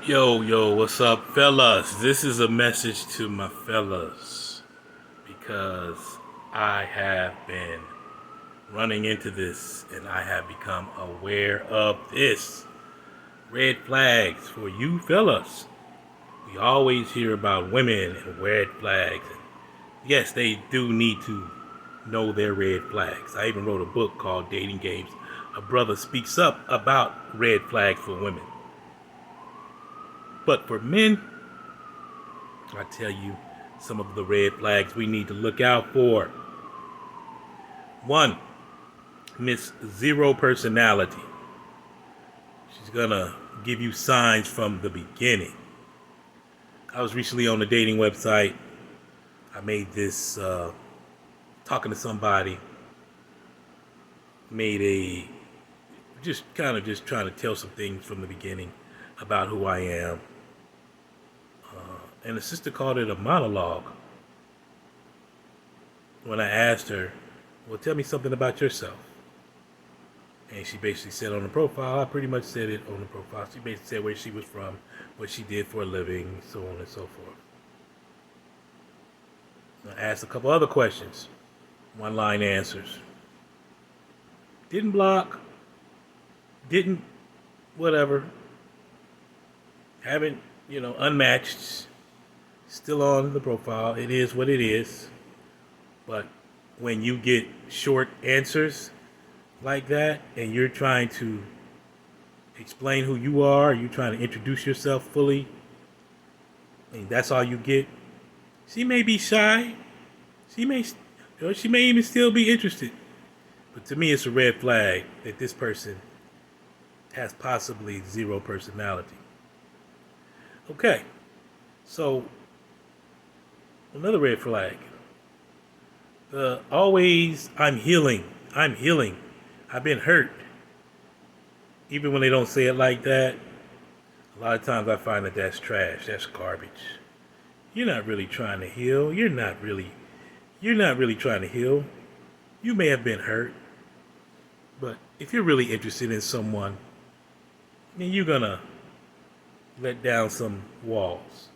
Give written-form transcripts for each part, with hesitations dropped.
Yo, what's up, fellas? This is a message to my fellas because I have been running into this and I have become aware of this. Red flags for you fellas. We always hear about women and red flags. Yes, they do need to know their red flags. I even wrote a book called Dating Games. A brother speaks up about red flags for women. But for men, I tell you some of the red flags we need to look out for. One, Miss Zero Personality. She's gonna give you signs from the beginning. I was recently on a dating website. I made this talking to somebody. Made a just trying to tell some things from the beginning about who I am. And the sister called it a monologue. When I asked her, well, tell me something about yourself. And she basically said on the profile, I pretty much said it on the profile. She basically said where she was from, what she did for a living, so on and so forth. I asked a couple other questions, one line answers. Didn't block, didn't whatever, haven't, unmatched, still on the profile. It is what it is. But when you get short answers like that and you're trying to explain who you are, you're trying to introduce yourself fully, and that's all you get, she may be shy. She may even still be interested. But to me, it's a red flag that this person has possibly zero personality. Okay, so another red flag. Always, I'm healing. I'm healing. I've been hurt. Even when they don't say it like that, a lot of times I find that that's trash. That's garbage. You're not really trying to heal. You're not really trying to heal. You may have been hurt, but if you're really interested in someone, then you're gonna let down some walls.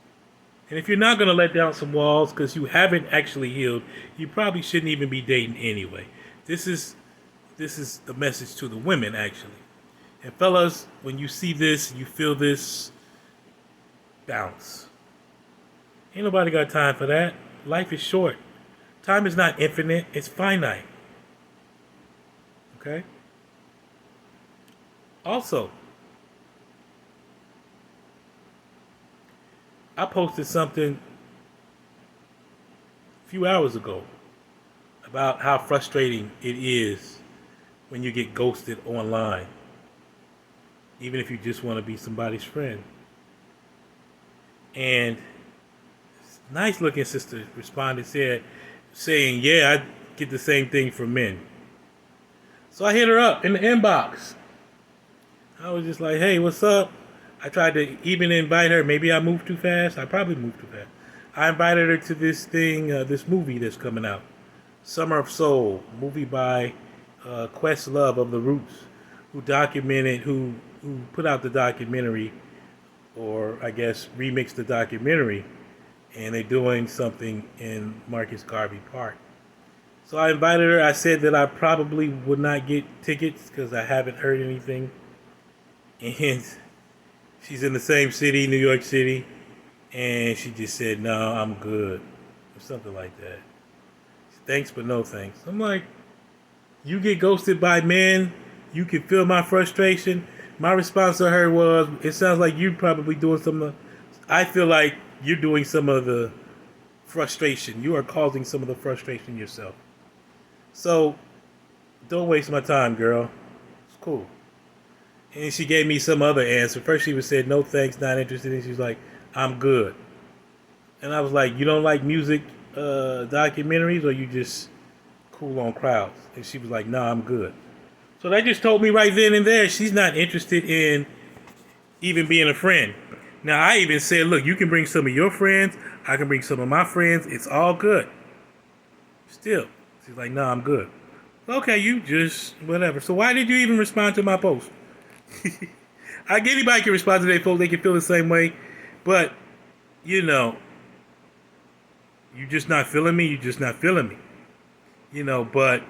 And if you're not gonna let down some walls because you haven't actually healed, you probably shouldn't even be dating anyway. This is the message to the women actually. And fellas, when you see this, you feel this, bounce. Ain't nobody got time for that. Life is short. Time is not infinite, it's finite. Okay? Also, I posted something a few hours ago about how frustrating it is when you get ghosted online, even if you just want to be somebody's friend. And this nice looking sister responded, saying, yeah, I get the same thing from men. So I hit her up in the inbox. I was just like, hey, what's up? I tried to even invite her. Maybe I moved too fast. I probably moved too fast. I invited her to this thing, this movie that's coming out, Summer of Soul, movie by Questlove of the Roots, who put out the documentary, or I guess remixed the documentary, and they're doing something in Marcus Garvey Park. So I invited her. I said that I probably would not get tickets because I haven't heard anything, and she's in the same city, New York City, and she just said, no, I'm good, or something like that. Thanks, but no thanks. I'm like, you get ghosted by men, you can feel my frustration. My response to her was, it sounds like you're probably doing some of, I feel like you're doing some of the frustration. You are causing some of the frustration yourself. So, don't waste my time, girl. It's cool. And she gave me some other answer. First she said, no thanks, not interested. And she was like, I'm good. And I was like, you don't like music documentaries, or you just cool on crowds? And she was like, no, I'm good. So that just told me right then and there she's not interested in even being a friend. Now I even said, look, you can bring some of your friends, I can bring some of my friends, it's all good. Still, she's like, no, I'm good. Okay, you just whatever. So why did you even respond to my post? Anybody can respond to their folks. They can feel the same way, but you know, you just not feeling me. You just not feeling me. But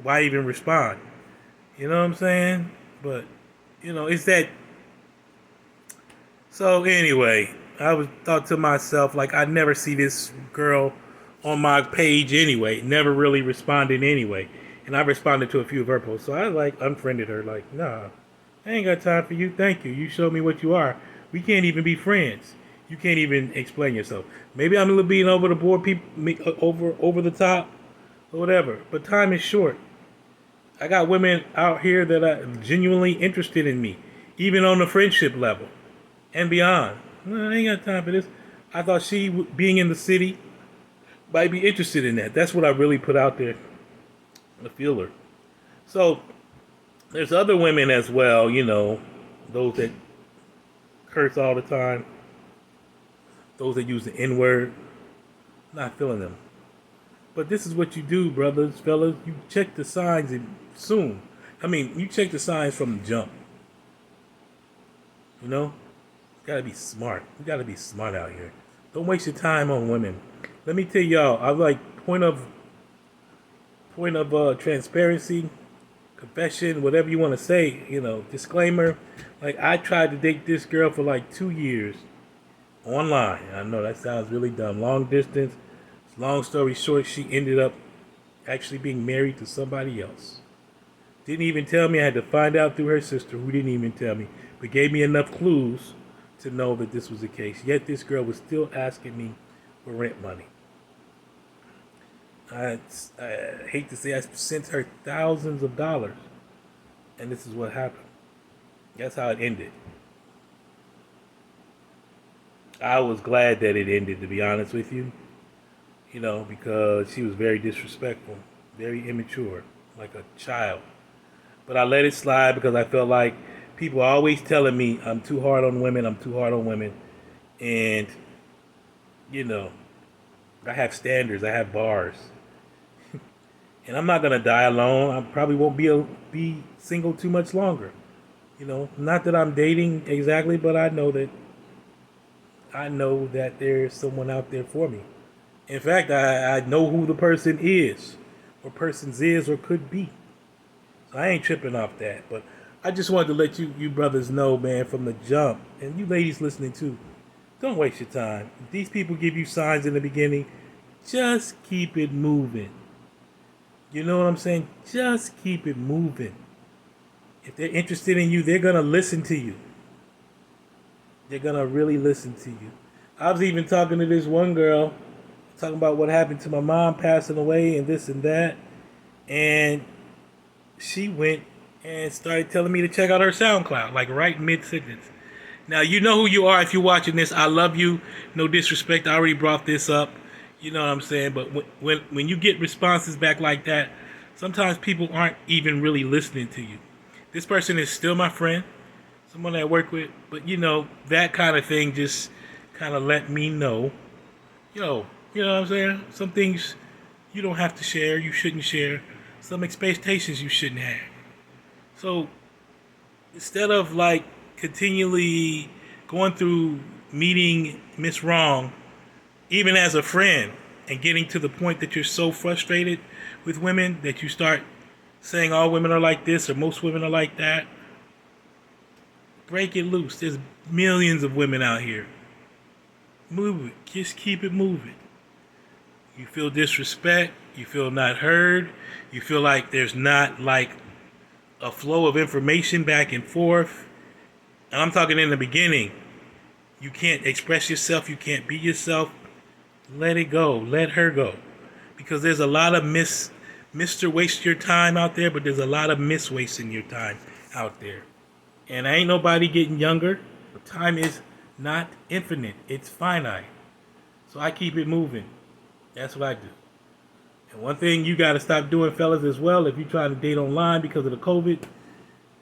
why even respond? You know what I'm saying? But it's that. So anyway, thought to myself, like, I never see this girl on my page anyway. Never really responded anyway. And I responded to a few of her posts. So I unfriended her. Like, nah, I ain't got time for you. Thank you. You showed me what you are. We can't even be friends. You can't even explain yourself. Maybe I'm a little being over the board, people over the top, or whatever. But time is short. I got women out here that are genuinely interested in me, even on the friendship level and beyond. No, I ain't got time for this. I thought she, being in the city, might be interested in that. That's what I really put out there, the feeler. So there's other women as well, those that curse all the time, those that use the N-word. Not feeling them. But this is what you do, brothers, fellas. You check the signs soon. You check the signs from the jump. You gotta be smart. You gotta be smart out here. Don't waste your time on women. Let me tell y'all, I like point of transparency, confession, whatever you want to say, disclaimer. Like, I tried to date this girl for like 2 years online. I know that sounds really dumb. Long distance. Long story short, she ended up actually being married to somebody else. Didn't even tell me. I had to find out through her sister, who didn't even tell me, but gave me enough clues to know that this was the case. Yet this girl was still asking me for rent money. I hate to say, I sent her thousands of dollars, and this is what happened. That's how it ended. I was glad that it ended, to be honest with you. Because she was very disrespectful, very immature, like a child. But I let it slide because I felt like people are always telling me I'm too hard on women, And, I have standards, I have bars. And I'm not going to die alone. I probably won't be single too much longer. Not that I'm dating exactly, but I know that there's someone out there for me. In fact, I know who the person is, or persons is, or could be. So I ain't tripping off that. But I just wanted to let you brothers know, man, from the jump, and you ladies listening too, don't waste your time. If these people give you signs in the beginning, just keep it moving. You know what I'm saying? Just keep it moving. If they're interested in you, they're going to listen to you. They're going to really listen to you. I was even talking to this one girl, talking about what happened to my mom passing away and this and that. And she went and started telling me to check out her SoundCloud, like right mid-sentence. Now, you know who you are if you're watching this. I love you. No disrespect. I already brought this up. You know what I'm saying? But when you get responses back like that, sometimes people aren't even really listening to you. This person is still my friend, someone that I work with. But, that kind of thing just kind of let me know, you know what I'm saying? Some things you don't have to share, you shouldn't share. Some expectations you shouldn't have. So instead of like continually going through meeting Miss Wrong, even as a friend, and getting to the point that you're so frustrated with women that you start saying all women are like this or most women are like that, break it loose. There's millions of women out here. Move it. Just keep it moving. You feel disrespect. You feel not heard. You feel like there's not like a flow of information back and forth. And I'm talking in the beginning. You can't express yourself. You can't be yourself. Let it go. Let her go. Because there's a lot of Mr. Waste Your Time out there, but there's a lot of Miss Wasting Your Time out there. And ain't nobody getting younger. Time is not infinite. It's finite. So I keep it moving. That's what I do. And one thing you got to stop doing, fellas, as well, if you're trying to date online because of the COVID,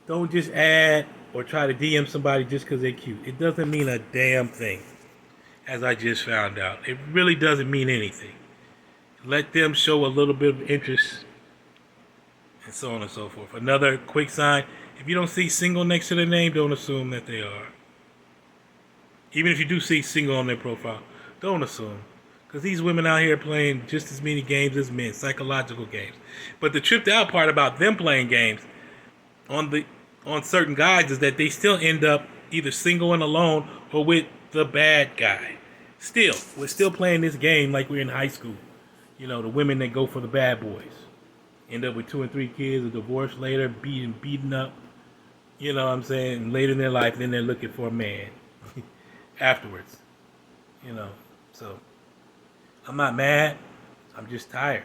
don't just add or try to DM somebody just because they're cute. It doesn't mean a damn thing, as I just found out. It really doesn't mean anything. Let them show a little bit of interest, and so on and so forth. Another quick sign, If you don't see single next to their name, don't assume that they are. Even if you do see single on their profile, don't assume. Because these women out here playing just as many games as men, psychological games. But the tripped out part about them playing games on certain guys is that they still end up either single and alone or with the bad guy. Still, we're still playing this game like we're in high school. You know, the women that go for the bad boys end up with 2 and 3 kids, a divorce later, beaten up. You know what I'm saying? Later in their life, then they're looking for a man afterwards. You know, so I'm not mad. I'm just tired.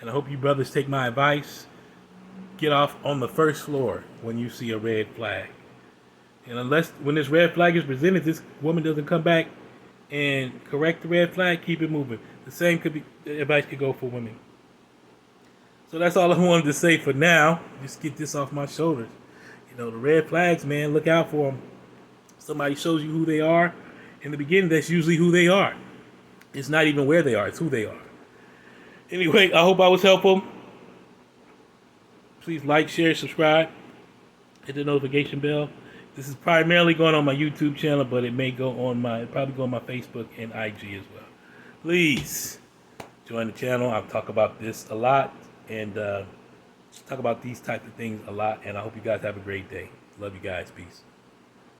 And I hope you brothers take my advice. Get off on the first floor when you see a red flag. And unless when this red flag is presented, this woman doesn't come back and correct the red flag, keep it moving. The same advice could go for women. So that's all I wanted to say for now. Just get this off my shoulders. You know, the red flags, man, look out for them. Somebody shows you who they are. In the beginning, that's usually who they are. It's not even where they are, it's who they are. Anyway, I hope I was helpful. Please like, share, subscribe. Hit the notification bell. This is primarily going on my YouTube channel, but it may go on probably go on my Facebook and IG as well. Please join the channel. I'll talk about this a lot and talk about these types of things a lot. And I hope you guys have a great day. Love you guys. Peace.